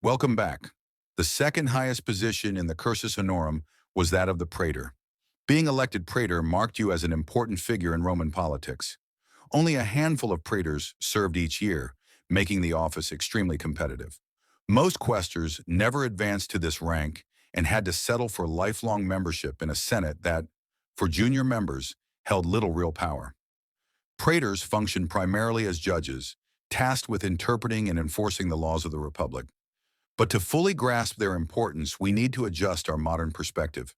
Welcome back. The second highest position in the Cursus Honorum was that of the Praetor. Being elected Praetor marked you as an important figure in Roman politics. Only a handful of praetors served each year, making the office extremely competitive. Most quaestors never advanced to this rank and had to settle for lifelong membership in a Senate that, for junior members, held little real power. Praetors functioned primarily as judges, tasked with interpreting and enforcing the laws of the Republic. But to fully grasp their importance, we need to adjust our modern perspective.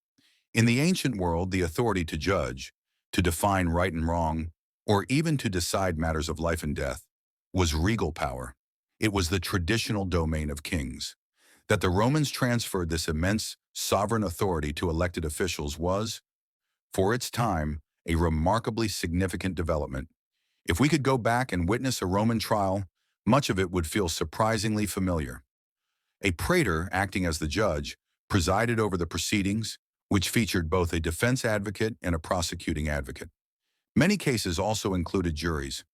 In the ancient world, the authority to judge, to define right and wrong, or even to decide matters of life and death, was regal power. It was the traditional domain of kings. That the Romans transferred this immense sovereign authority to elected officials was, for its time, a remarkably significant development. If we could go back and witness a Roman trial, much of it would feel surprisingly familiar. A praetor, acting as the judge, presided over the proceedings, which featured both a defense advocate and a prosecuting advocate. Many cases also included juries.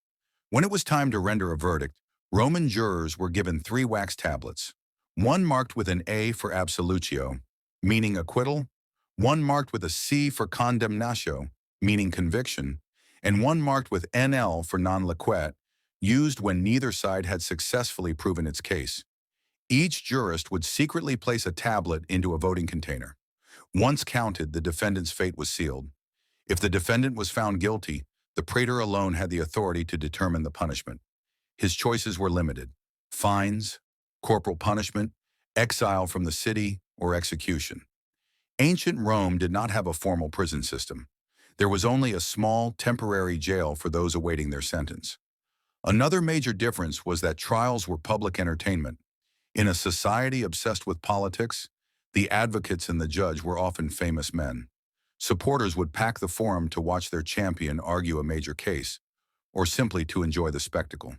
When it was time to render a verdict, Roman jurors were given 3 wax tablets, one marked with an A for absolutio, meaning acquittal, one marked with a C for condemnatio, meaning conviction, and one marked with NL for non liquet, used when neither side had successfully proven its case. Each jurist would secretly place a tablet into a voting container. Once counted, the defendant's fate was sealed. If the defendant was found guilty, the praetor alone had the authority to determine the punishment. His choices were limited: fines, corporal punishment, exile from the city, or execution. Ancient Rome did not have a formal prison system. There was only a small, temporary jail for those awaiting their sentence. Another major difference was that trials were public entertainment. In a society obsessed with politics, the advocates and the judge were often famous men. Supporters would pack the forum to watch their champion argue a major case, or simply to enjoy the spectacle.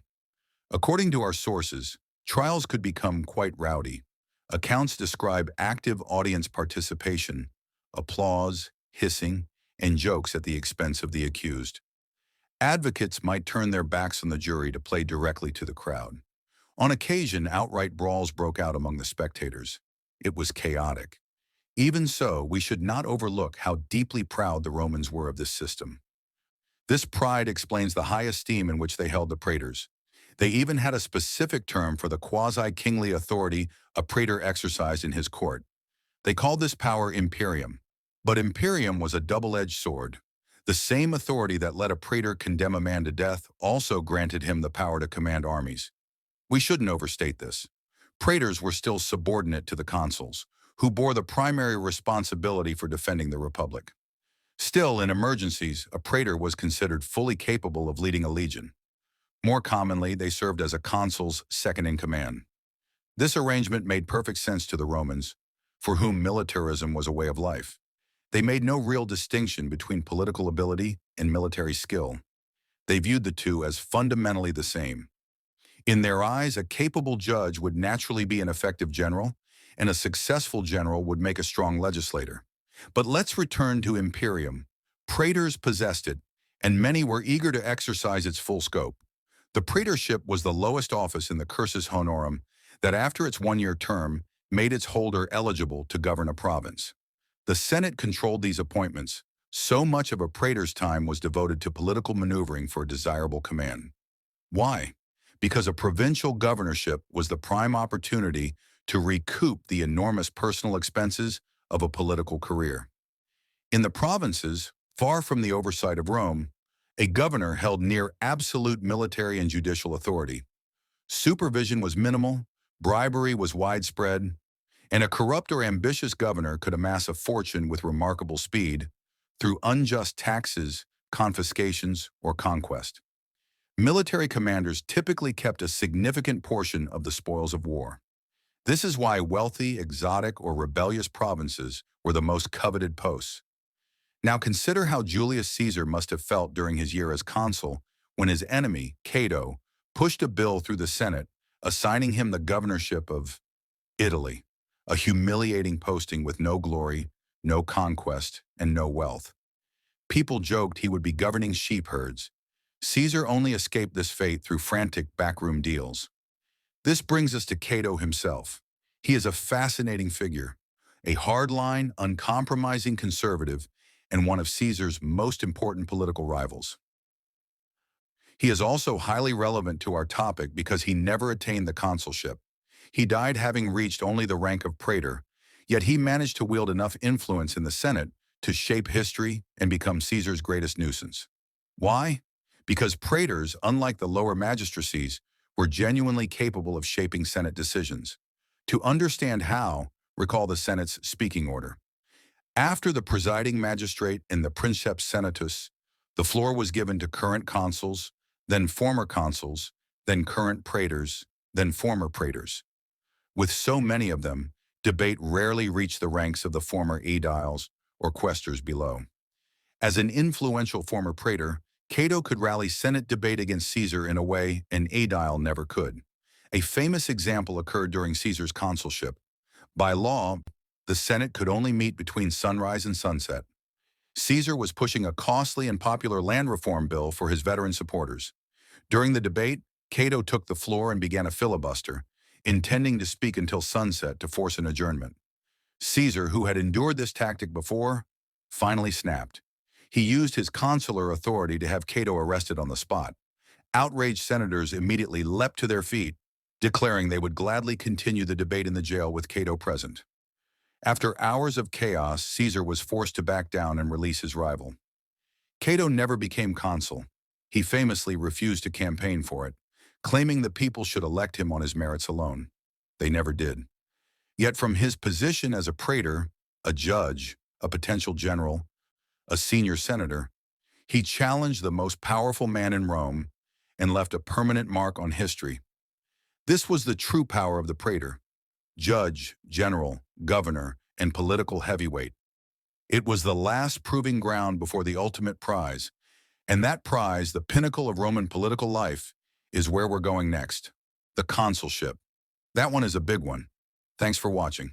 According to our sources, trials could become quite rowdy. Accounts describe active audience participation, applause, hissing, and jokes at the expense of the accused. Advocates might turn their backs on the jury to play directly to the crowd. On occasion, outright brawls broke out among the spectators. It was chaotic. Even so, we should not overlook how deeply proud the Romans were of this system. This pride explains the high esteem in which they held the praetors. They even had a specific term for the quasi-kingly authority a praetor exercised in his court. They called this power Imperium. But Imperium was a double-edged sword. The same authority that let a praetor condemn a man to death also granted him the power to command armies. We shouldn't overstate this. Praetors were still subordinate to the consuls, who bore the primary responsibility for defending the Republic. Still, in emergencies, a praetor was considered fully capable of leading a legion. More commonly, they served as a consul's second-in-command. This arrangement made perfect sense to the Romans, for whom militarism was a way of life. They made no real distinction between political ability and military skill. They viewed the two as fundamentally the same. In their eyes, a capable judge would naturally be an effective general, and a successful general would make a strong legislator. But let's return to Imperium. Praetors possessed it, and many were eager to exercise its full scope. The praetorship was the lowest office in the Cursus Honorum that, after its one-year term, made its holder eligible to govern a province. The Senate controlled these appointments. So much of a praetor's time was devoted to political maneuvering for a desirable command. Why? Because a provincial governorship was the prime opportunity to recoup the enormous personal expenses of a political career. In the provinces, far from the oversight of Rome, a governor held near absolute military and judicial authority. Supervision was minimal, bribery was widespread, and a corrupt or ambitious governor could amass a fortune with remarkable speed through unjust taxes, confiscations, or conquest. Military commanders typically kept a significant portion of the spoils of war. This is why wealthy, exotic, or rebellious provinces were the most coveted posts. Now consider how Julius Caesar must have felt during his year as consul when his enemy, Cato, pushed a bill through the Senate assigning him the governorship of Italy, a humiliating posting with no glory, no conquest, and no wealth. People joked he would be governing sheep herds. Caesar only escaped this fate through frantic backroom deals. This brings us to Cato himself. He is a fascinating figure, a hardline, uncompromising conservative, and one of Caesar's most important political rivals. He is also highly relevant to our topic because he never attained the consulship. He died having reached only the rank of praetor, yet he managed to wield enough influence in the Senate to shape history and become Caesar's greatest nuisance. Why? Because praetors, unlike the lower magistracies, were genuinely capable of shaping Senate decisions. To understand how, recall the Senate's speaking order. After the presiding magistrate in the princeps senatus, the floor was given to current consuls, then former consuls, then current praetors, then former praetors. With so many of them, debate rarely reached the ranks of the former aediles or quaestors below. As an influential former praetor, Cato could rally Senate debate against Caesar in a way an aedile never could. A famous example occurred during Caesar's consulship. By law, the Senate could only meet between sunrise and sunset. Caesar was pushing a costly and popular land reform bill for his veteran supporters. During the debate, Cato took the floor and began a filibuster, intending to speak until sunset to force an adjournment. Caesar, who had endured this tactic before, finally snapped. He used his consular authority to have Cato arrested on the spot. Outraged senators immediately leapt to their feet, declaring they would gladly continue the debate in the jail with Cato present. After hours of chaos, Caesar was forced to back down and release his rival. Cato never became consul. He famously refused to campaign for it, claiming the people should elect him on his merits alone. They never did. Yet from his position as a praetor, a judge, a potential general, a senior senator, he challenged the most powerful man in Rome and left a permanent mark on history. This was the true power of the praetor: judge, general, governor, and political heavyweight. It was the last proving ground before the ultimate prize, and that prize, the pinnacle of Roman political life, is where we're going next: the consulship. That one is a big one. Thanks for watching.